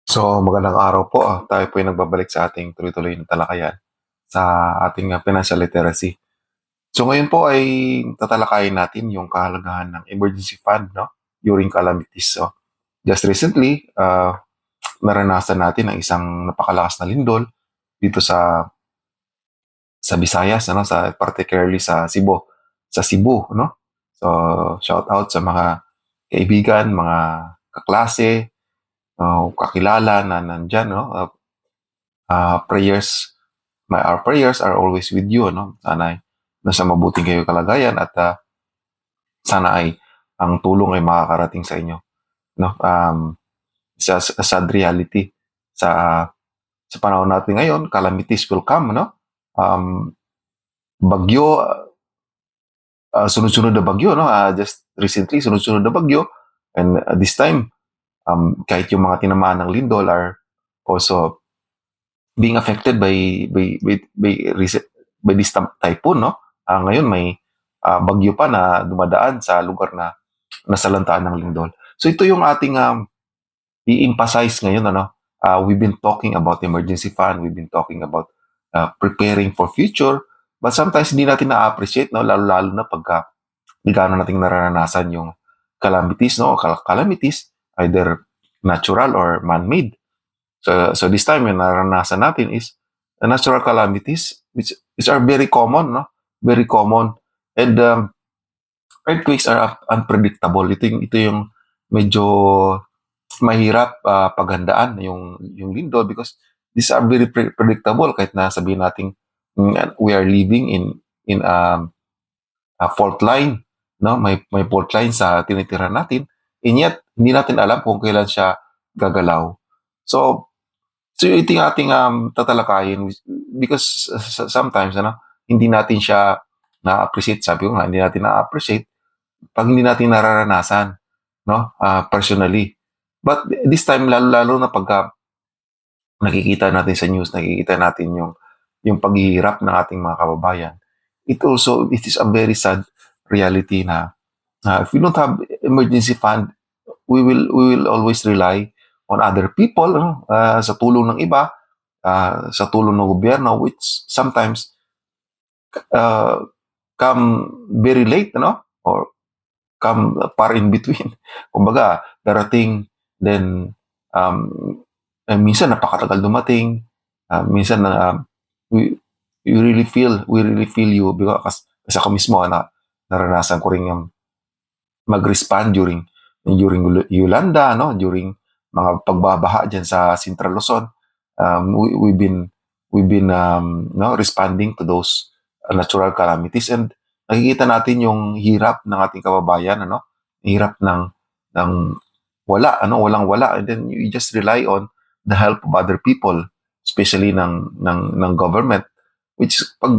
So, magandang araw po. Tayo po ay nagbabalik sa ating tuloy-tuloy na talakayan sa ating financial literacy. So, ngayon po ay tatalakayin natin yung kahalagahan ng emergency fund, no, during calamities. So, just recently, naranasan natin ang isang napakalakas na lindol dito sa Visayas, ano, particularly sa Cebu, no. So, shout out sa mga kaibigan, mga kaklase, kakilala na nandyan, no. Prayers, our prayers are always with you, no? Sana ay nasa mabuting kayo kalagayan at sana ay ang tulong ay makakarating sa inyo, no? Sa sad reality sa sa panahon natin ngayon, calamities will come, no? Bagyo, sunod-sunod na bagyo, no? Just recently, sunod-sunod na bagyo, and this time, kahit yung mga tinamaan ng lindol are also being affected by this typhoon, no? Ngayon may bagyo pa na dumadaan sa lugar na nasalantaan ng lindol. So ito yung ating i-emphasize ngayon, ano? We've been talking about emergency fund, we've been talking about preparing for future, but sometimes hindi natin na-appreciate, no? Lalo-lalo na pagka hindi gaano natin naranasan yung calamities, no? Calamities, either natural or man-made. So this time, yung naranasan natin is the natural calamities, which are very common, no? Very common. And earthquakes are unpredictable. Ito yung medyo mahirap paghandaan yung lindol because these are very predictable kahit na sabihin natin we are living in a fault line, no? May fault line sa tinitira natin, and yet hindi natin alam kung kailan siya gagalaw. So ito yung ating tatalakayin because sometimes hindi natin siya na-appreciate. Sabi ko nga, hindi natin na-appreciate pag hindi natin nararanasan, no? Personally. But this time, lalo-lalo na pagka nakikita natin sa news, nakikita natin yung paghihirap ng ating mga kababayan, it is a very sad reality na if we don't have emergency fund, we will always rely on other people, no? Sa tulong ng iba, sa tulong ng gobyerno, which sometimes uh, come very late, no? Or come far in between. Kumbaga, darating, then minsan napakatagal dumating, minsan we, we really feel you because kasi ako mismo naranasan ko rin yung mag-respond during Yolanda, no? During mga pagbabaha diyan sa Central Luzon. We've been no, responding to those natural calamities, and nakikita natin yung hirap ng ating kababayan, ano? Hirap ng walang-wala, and then you just rely on the help of other people, especially ng government, which pag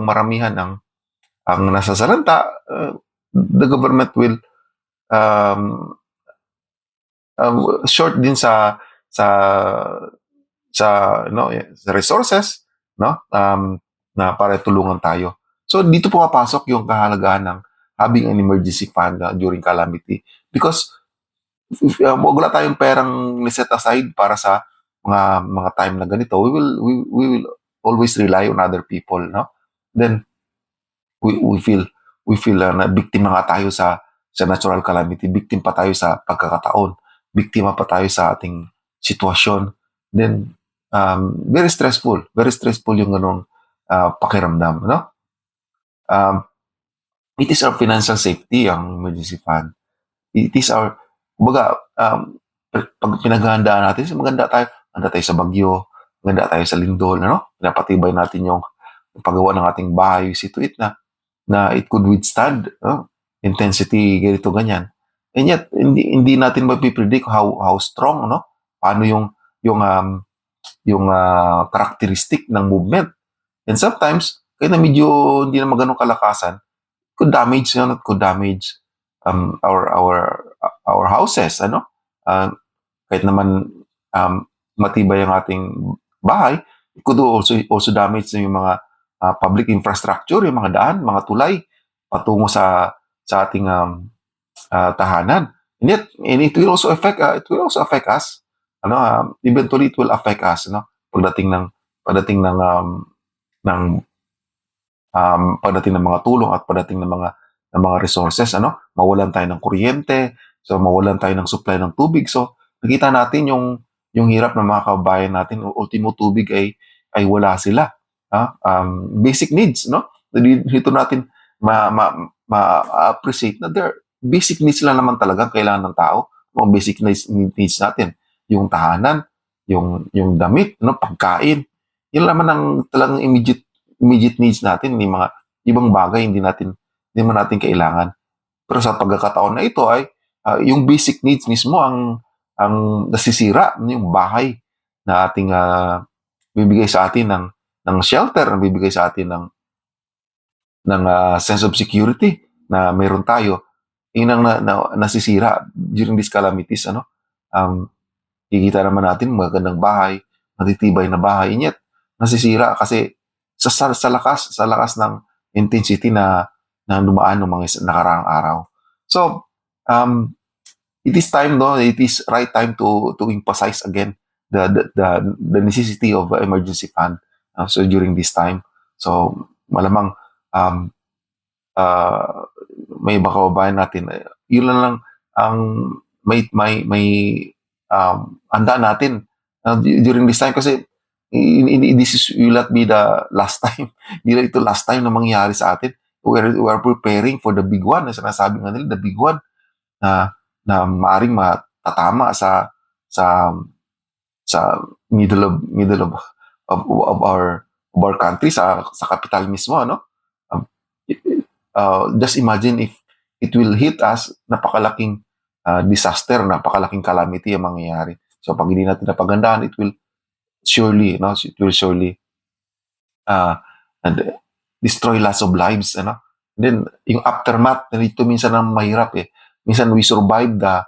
maramihan ang nasasalanta, the government will um, short din sa sa sa resources, no, na para tulungan tayo. So dito pumapasok yung kahalagahan ng having an emergency fund during calamity because wala tayong perang set aside para sa mga time na ganito. We will always rely on other people, no? Then we feel na biktima nga tayo sa natural calamity, biktima pa tayo sa pagkakataon, biktima pa tayo sa ating sitwasyon. Then very stressful yung ganong pakiramdam, no? Um, it is our financial safety ang emergency fund. It is our, kumbaga, pag pinaghahandaan natin, handa tayo sa bagyo, handa tayo sa lindol, ano? Pinapatibay natin yung paggawa ng ating bahay, see to it na it could withstand intensity ganito ganyan. And yet hindi natin mapipredict how strong, no? Paano yung characteristic ng movement. And sometimes kahit na medyo hindi naman ganun kalakasan, could damage, it could damage our houses, ano? Kahit naman matibay ang ating bahay, it could also damage yung mga public infrastructure, yung mga daan, mga tulay patungo sa ating tahanan. And it will also affect us. eventually it will affect us, pagdating ng pagdating ng pagdating ng mga tulong at pagdating ng mga resources, mawalan tayo ng kuryente, so mawalan tayo ng supply ng tubig. So nakita natin yung hirap ng mga kababayan natin, ultimo tubig ay wala sila. Basic needs, dito natin ma-appreciate na basic needs lang naman talaga kailangan ng tao. Mga basic needs natin, yung tahanan, yung damit, pagkain. Yun naman ang talagang immediate needs natin, yung mga ibang bagay hindi man natin kailangan. Pero sa pagkakataon na ito ay yung basic needs mismo ang nasisira, yung bahay na ating bibigay sa atin ng shelter, bibigay sa atin ng sense of security na meron tayo. Yun ang nasisira during these calamities, kikita naman natin magandang bahay, matitibay na bahay, yet nasisira kasi sa lakas ng intensity na dumaan ng mga nakaraang araw. So, it is right time to emphasize again the necessity of emergency fund. So during this time, so malamang may iba kababayan natin, yun lang ang may handa natin during this time kasi this will not be the last time. Hindi lang ito last time na mangyayari sa atin. We are preparing for the big one. Sinasabi nga nila, the big one na maaring matatama sa middle of our country, sa capital mismo, just imagine if it will hit us, napakalaking disaster, napakalaking calamity ang mangyayari. So pag hindi natin napagandaan, it will surely and destroy lots of lives, And then yung aftermath, nito minsan ang mahirap Minsan we survive the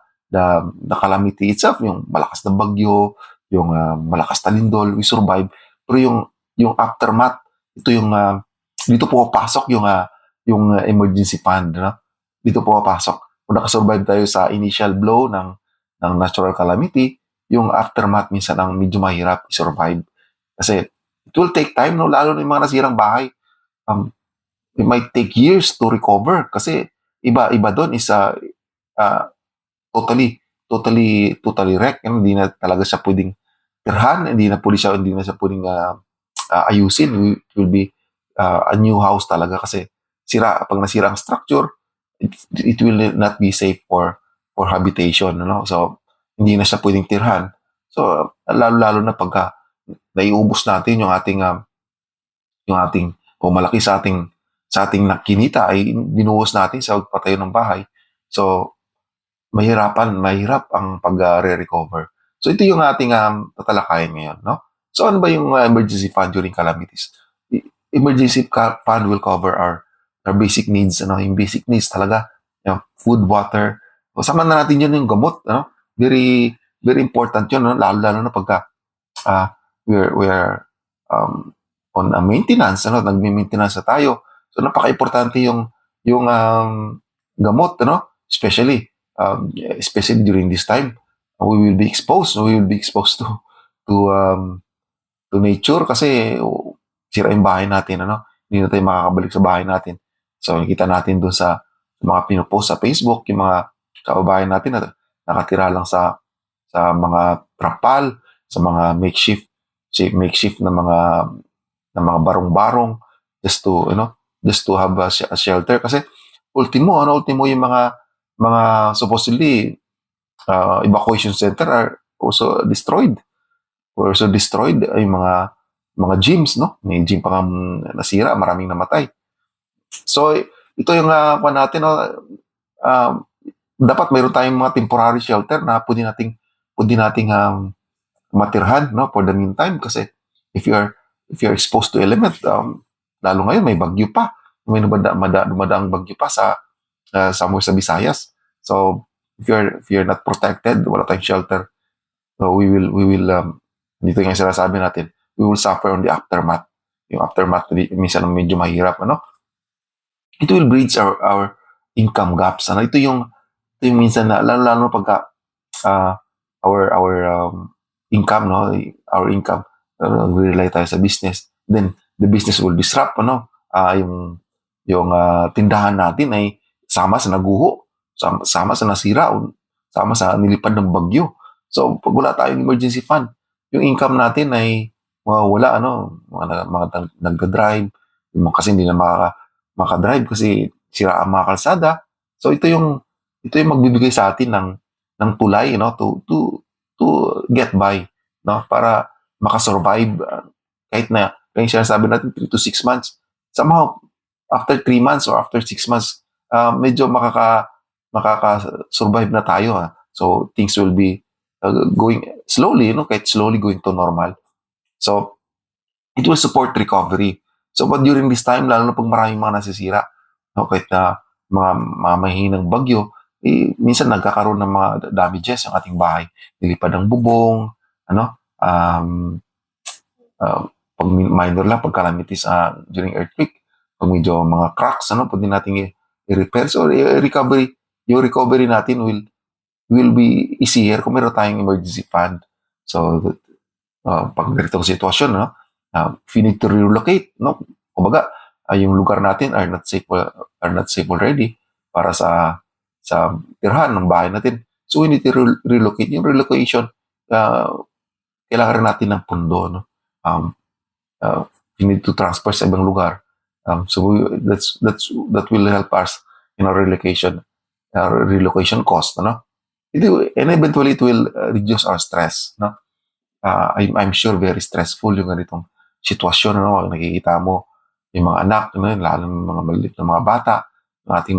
calamity itself, yung malakas na bagyo, yung malakas na lindol, we survive. Pero yung aftermath, ito yung dito po pasok yung emergency fund, Dito po pasok. Kung nakasurvive tayo sa initial blow ng natural calamity, yung aftermath minsan ang medyo mahirap i-survive. Kasi it will take time, lalo na yung mga nasirang bahay. It might take years to recover kasi iba doon is totally wreck. Hindi na talaga siya pwedeng tirhan, hindi na siya pwedeng ayusin. It will be a new house talaga kasi pag nasira ang structure, it will not be safe for habitation, So hindi na siya pwedeng tirhan. So lalo na pagka naiubos natin yung ating malaki sa ating nakinita ay binuhos natin sa pagpatayo ng bahay. So mahirap ang pag-recover. So ito yung ating tatalakayin ngayon, So ano ba yung emergency fund during calamities? Emergency fund will cover our basic needs, yung basic needs talaga, food, water. O sama na natin yun yung gamot, Very very important yun, lalo na pagka we are on a maintenance, nagme-maintenance na tayo. So napaka-importante yung gamot, especially during this time. We will be exposed to nature kasi sira yung bahay natin, Hindi na tayo makakabalik sa bahay natin. So nakita natin doon sa mga pinopost sa Facebook, yung mga kababayan natin na nakatira lang sa mga trapal, sa mga makeshift na mga barong-barong just to have a shelter kasi ultimo yung mga supposedly evacuation center are also destroyed ay mga gyms, may gym pa nasira, maraming namatay. So ito yung natin, dapat mayroon tayong mga temporary shelter na pwede nating matirhan, for the meantime kasi if you're exposed to element, lalo ngayon may bagyo pa, may dumadaang bagyo pa sa somewhere sa Visayas. So if you're not protected, wala tayong shelter, so we will dito yung sinasabi natin, we will suffer on the aftermath. Yung aftermath minsan medyo mahirap, it will bridge our income gaps. Ito yung minsan na lalo pagka our income, no, our income, rely tayo sa business, then the business will disrupt, yung tindahan natin ay sama sa naguho, sama sa nasira, o sama sa nilipad ng bagyo. So pag wala tayong emergency fund, yung income natin ay mawawala, mga nagda-drive, kasi hindi na makadrive kasi sira ang mga kalsada. So ito yung magbibigay sa atin ng tulay, to get by, no, para makasurvive, kahit na kaya sinasabi natin 3 to 6 months. Somehow after 3 months or after 6 months, medyo makaka-survive na tayo, ha. So things will be going slowly, kahit slowly going to normal. So it will support recovery. So but during this time, lalo na pag maraming mga nasisira, kahit na mga mahinang bagyo, minsan nagkakaroon ng mga damages ang ating bahay. Nilipad ng bubong, pag minor lang, pag calamities during earthquake, pag medyo mga cracks, pwede natin i-repair. So yung recovery natin will be easier kung meron tayong emergency fund. So pag ganitong sitwasyon, if you need to relocate, kumbaga, yung lugar natin are not safe already para sa tirahan ng bahay natin. So we need to relocate. Yung relocation, kailangan rin natin ng pundo, you need to transfer sa ibang lugar. So that will help us in our relocation cost, and eventually it will reduce our stress, I'm sure very stressful yung ganitong sitwasyon, nakikita mo yung mga anak, lalo ng mga maliit na mga bata, yung ating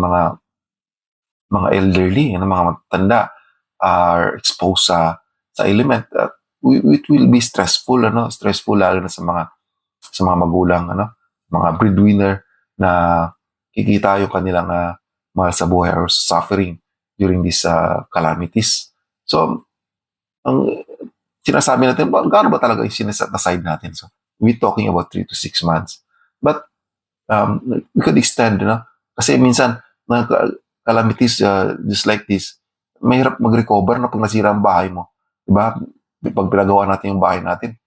mga elderly, mga matanda are exposed sa element. It will be stressful, stressful lalo na sa mga magulang, mga breadwinner na kikita yung kanilang mahal sa buhay or suffering during these calamities. So ang sinasabi natin, gaano ba talaga yung sineset aside natin? So we're talking about 3 to 6 months. But we could extend, kasi minsan calamities just like this, mahirap mag-recover na pag nasira ang bahay mo. Diba? Pag pinagawa natin yung bahay natin,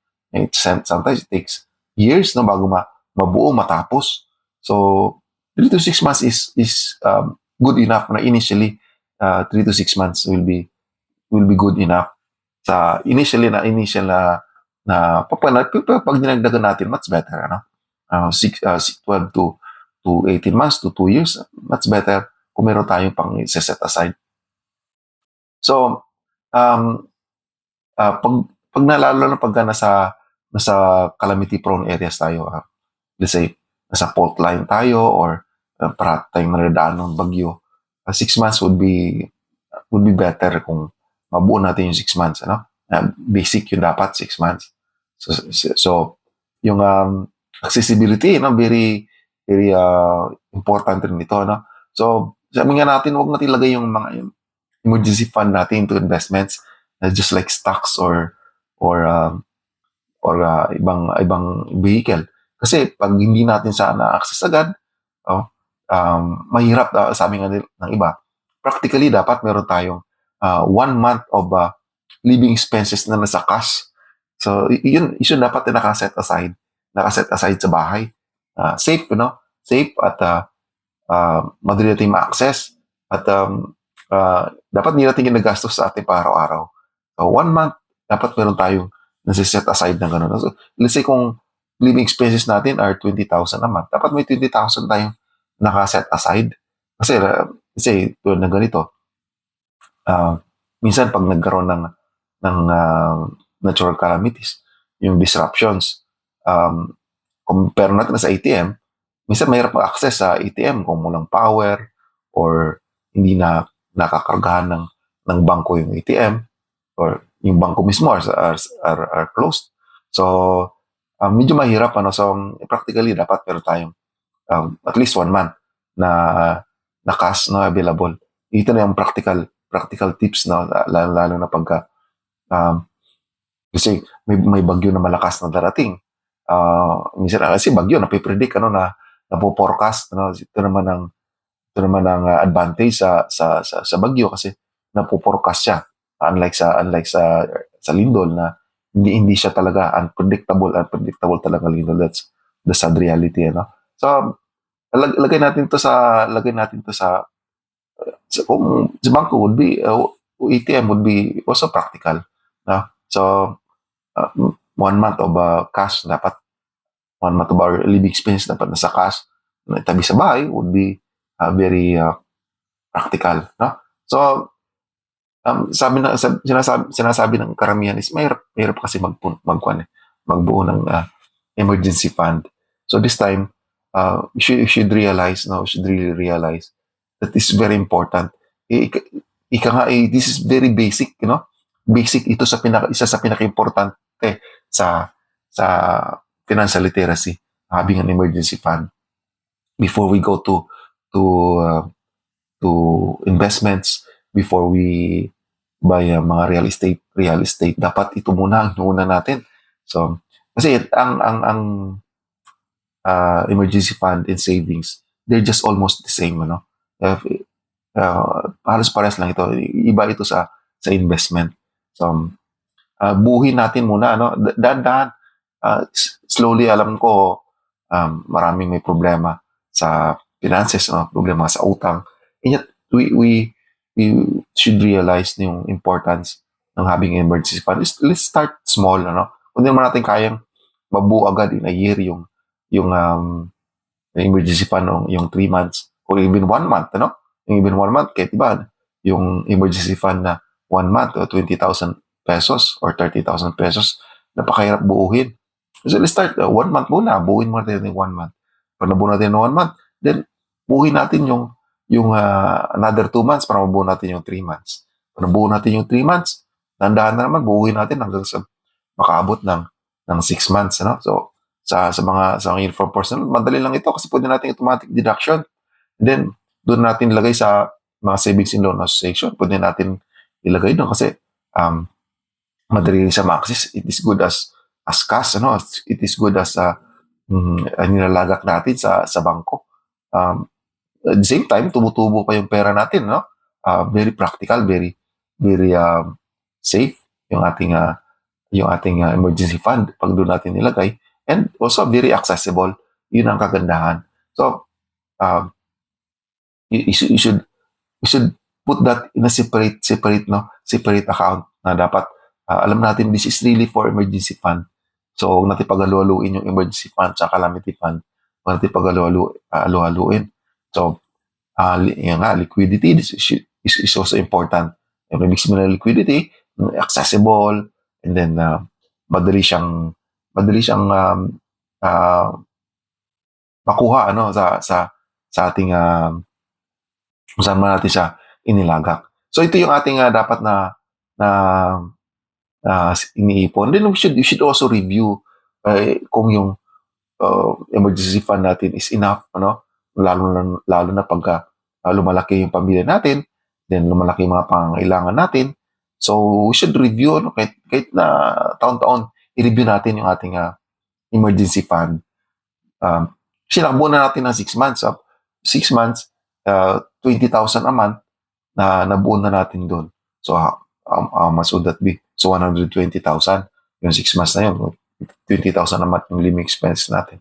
sometimes it takes years bago mabuo, matapos. So 3 to 6 months is good enough na initially. 3 to 6 months will be good enough. Sa initial na pag dinagdagan natin, much better, 12 to 18 months to 2 years, much better kung meron tayong pang set aside. So pag nalalo na pagka nasa calamity prone areas tayo, let's say nasa fault line tayo or para tayong nadadaan ng bagyo, 6 months would be better kung mabuo natin yung 6 months, basic yung dapat 6 months. So yung accessibility, very very important rin ito, So sabi nga natin, huwag natin ilagay yung mga emergency fund natin into investments, just like stocks or ibang vehicle. Kasi pag hindi natin sana access agad, mahirap, sabi nga ng iba, practically dapat meron tayong 1 month of living expenses na nasa cash. So yun dapat na nakaset aside sa bahay. Safe, safe at madali natin ma-access at dapat hindi natin ginagastos sa ating araw-araw. So 1 month dapat meron tayong nasi-set aside na gano'n. So, let's say kung living expenses natin are 20,000 a month, dapat may 20,000 tayong naka-set aside. Kasi tulad ng ganito, minsan pag nagkaroon ng natural calamities, yung disruptions, compare natin sa ATM, minsan mahirap mag-access sa ATM kung walang power or hindi na nakakargahan ng bangko yung ATM or yung bangko mismo are closed. So medyo mahirap, so practically dapat meron tayong at least 1 month na cash available. Ito na yung practical tips, lalo na pagka kasi may bagyo na malakas na darating. Minsan kasi bagyo napipredict, na napo-forecast, ito naman ang advantage sa bagyo kasi napo-forecast siya, unlike sa lindol na hindi siya talaga unpredictable talaga lindol. That's the sad reality, ano. So lagay natin to sa kung sa bangko would be ATM would be also practical, no? So 1 month of cash dapat 1 month of our living expense dapat nasa cash na itabi sa bahay would be very practical, no? So sinasabi ng karamihan is mahirap kasi magbuo ng emergency fund. So this time, you should realize, no, you should really realize that is very important. Ika nga, this is very basic, you know, basic ito isa sa pinaka-importante sa financial literacy, having an emergency fund before we go to investments, before we buy mga real estate, dapat ito muna ang inuuna natin. So kasi ang emergency fund and savings, they're just almost the same, ano. Halos parehas lang ito. Iba ito sa investment. So buuhin natin muna, ano, dahan-dahan. Slowly, alam ko maraming may problema sa finances, no? Problema sa utang. And yet we should realize yung importance ng having emergency fund. Let's start small, ano. Kung hindi naman natin kayang mabuo agad in a year yung emergency fund, yung 3 months or even 1 month, ano. Yung even 1 month, kahit iba, yung emergency fund na 1 month o 20,000 pesos or 30,000 pesos, napakahirap buuhin. So let's start 1 month muna, buuin mo natin yung 1 month. Pag nabuo natin yung 1 month, then buuin natin yung another 2 months para mabuo natin yung 3 months. Pag nabuo natin yung 3 months, dandahan na naman, buuin natin hanggang sa makaabot ng 6 months, ano? So sa mga informed person, madali lang ito kasi pwede natin automatic deduction. And then doon natin ilagay sa mga savings and loan association. Pwede natin ilagay doon kasi madali rin siya ma-access. It is good as cash, ano? It is good as nilalagak natin sa bangko. At the same time, tumutubo pa yung pera natin, no? Very practical, very safe yung ating emergency fund pag doon natin nilagay, and also very accessible. Yun ang kagandahan. So you should put that in a separate account na dapat alam natin this is really for emergency fund. So huwag natin pag-haluhaluin yung emergency fund sa calamity fund. Huwag natin pag-haluhaluin. So liquidity is also important. Yung mix mo na liquidity, accessible, and then madali siyang makuha, ano, sa ating kung saan man natin siya inilagak. So ito yung ating dapat na iniipon. Then you should also review kung yung emergency fund natin is enough, ano, lalo na pagka lumalaki yung pamilya natin, then lumalaki yung mga pangangailangan natin. So we should review, ano, kahit na taon-taon i-review natin yung ating emergency fund. Kasi nakabuo na natin ng 6 months. 6 months, 20,000 a month na nabuo na natin doon. So how much would that be? So 120,000 yung 6 months na yun. 20,000 a month yung living expense natin.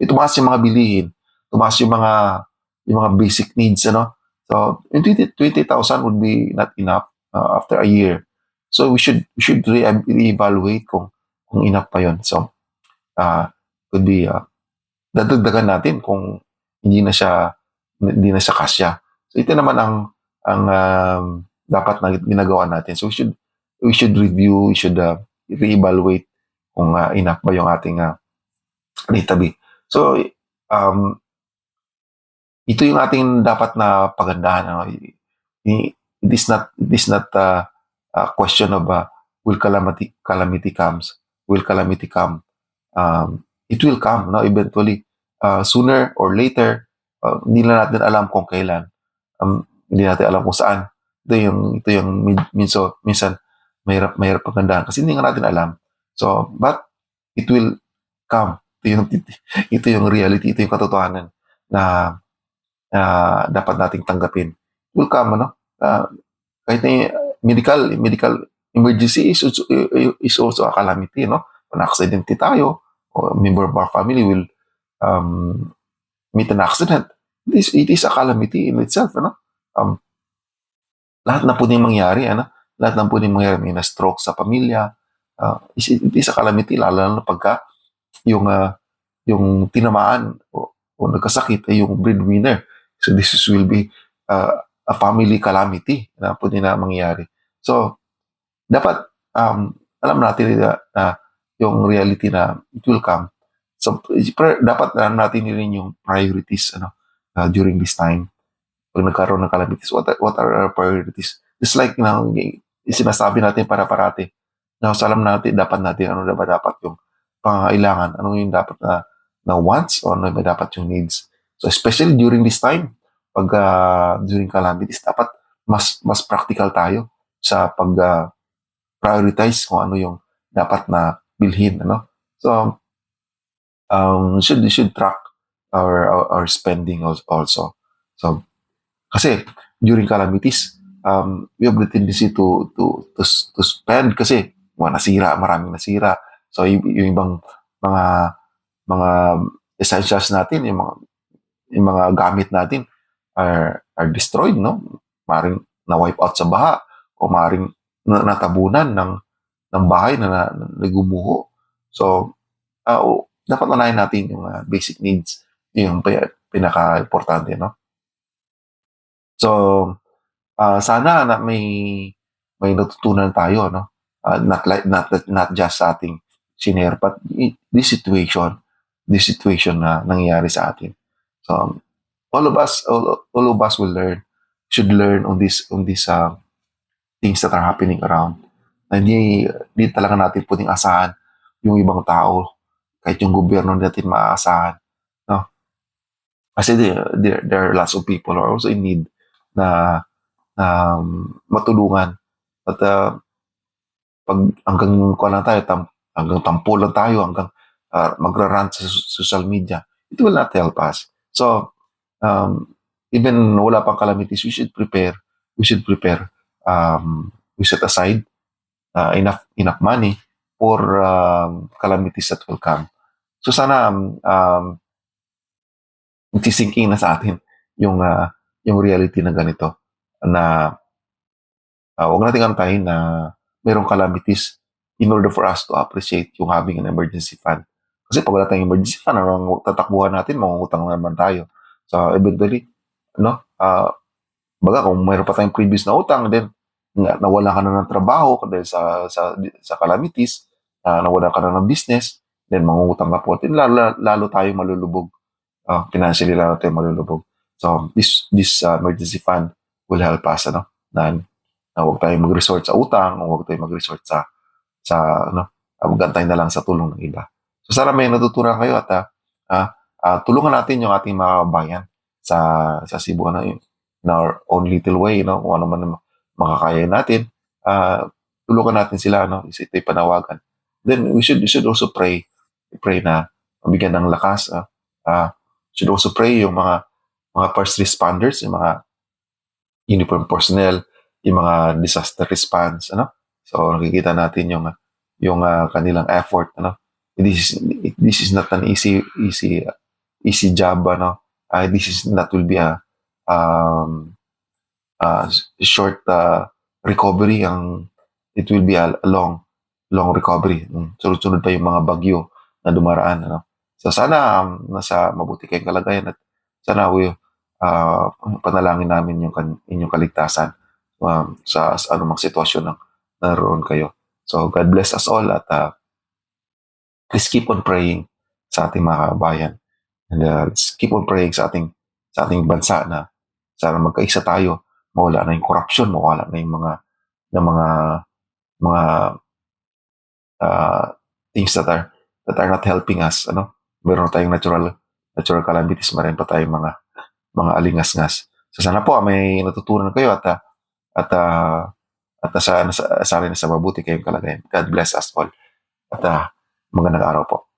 Tumaas yung mga bilihin, tumaas yung mga basic needs, ano. So 20,000 would be not enough after a year. So we should reevaluate kung enough pa yun. So could be dadagdagan natin kung hindi na siya kasya. So ito naman ang dapat na ginagawa natin. So we should review, we should reevaluate kung enough ba yung ating retabi. So ito yung ating dapat na pagandahan, ano. It is not a question of will calamity comes, will calamity come. It will come, no, eventually, sooner or later. Hindi na natin alam kung kailan, hindi natin alam kung saan. Ito yung minsan mahirap pagandahan kasi hindi nga natin alam. So but it will come. Ito yung reality, ito yung katotohanan na dapat nating tanggapin. It will come, ano. Kahit na medical emergency is also a calamity, no? Kung aksidente tayo, or a member of our family will um, meet an accident, it is a calamity in itself, ano? Lahat na pwedeng mangyari, ano? Lahat na pwedeng mangyari, may na-stroke sa pamilya, it is a calamity, lalo na pagka yung, yung tinamaan o nagkasakit ay yung breadwinner. So will be a family calamity na pwede na mangyari. So, dapat alam natin na yung reality na it will come. So, dapat alam natin rin yung priorities during this time. Pag nagkaroon ng calamities, what are our priorities? Just like sinasabi natin para parati. Now, alam natin, dapat natin, ano dapat yung pangangailangan, ano yung dapat na wants o ano ba dapat yung needs. So, especially during this time, pag during calamities, dapat mas practical tayo sa pag prioritize kung ano yung dapat na bilhin, ano? So, should track our spending also. So, kasi during calamities, we have the tendency to spend kasi maraming nasira. So, yung ibang mga essentials natin, yung mga gamit natin are destroyed, no? Maring na-wipe out sa baha o maring natabunan ng bahay na nagumuho. So, dapat unahin natin yung basic needs, yung pinaka-importante, no? So, sana na may natutunan tayo, no? Not just sa ating senior, but this situation na nangyayari sa atin. So, all of us should learn on this things that are happening around. Na hindi talaga natin pwedeng asahan yung ibang tao, kahit yung gobyerno natin maaasahan, no? Kasi there are lots of people who are also in need na matulungan. At pag hanggang hanggang tampo lang tayo, hanggang magra-rant sa social media, it will not help us. So, even wala pang calamities, we should prepare. We set aside enough money for calamities that will come. So sana nagsisinking na sa atin yung reality na ganito, na huwag natin antayin na mayroong calamities in order for us to appreciate yung having an emergency fund. Kasi pag wala tayong emergency fund, ang tatakbuhan natin, mangungutang naman tayo. So eventually, baga kung mayroon pa tayong previous na utang, then nawala ka na ng trabaho dahil sa calamities, nawala ka na ng business, then mangungutang ka po. Then lalo tayo malulubog. Financially lalo tayo malulubog. So this emergency fund will help us, na huwag tayong mag-resort sa utang, o huwag tayong mag-resort sa magantay na lang sa tulong ng iba. So sana may natutunan kayo at tulungan natin yung ating mga kabayan sa Cebu, in our own little way, kung ano man makakaya natin, tulungan natin sila, ito'y panawagan. Then we should also pray na mabigyan ng lakas. Should also pray yung mga first responders, yung mga uniform personnel, yung mga disaster response, So nakikita natin yung kanilang effort, This is not an easy job, This is not will be a short recovery, it will be a long recovery. Sunod-sunod pa yung mga bagyo na dumaraan, So sana nasa mabuti kayong kalagayan at sana panalangin namin yung inyong kaligtasan sa anumang sitwasyon na naroon kayo. So God bless us all at please keep on praying sa ating mga kabayan. And let's keep on praying sa ating bansa na sana magkaisa tayo, mawala na yung corruption, mawala na yung mga things that are not helping us, Meron tayong natural calamities, maraming pa tayong mga alingas-ngas. So sana po may natutunan kayo at sana sa mabuti kayong kalagayan. God bless us all. At magandang araw po.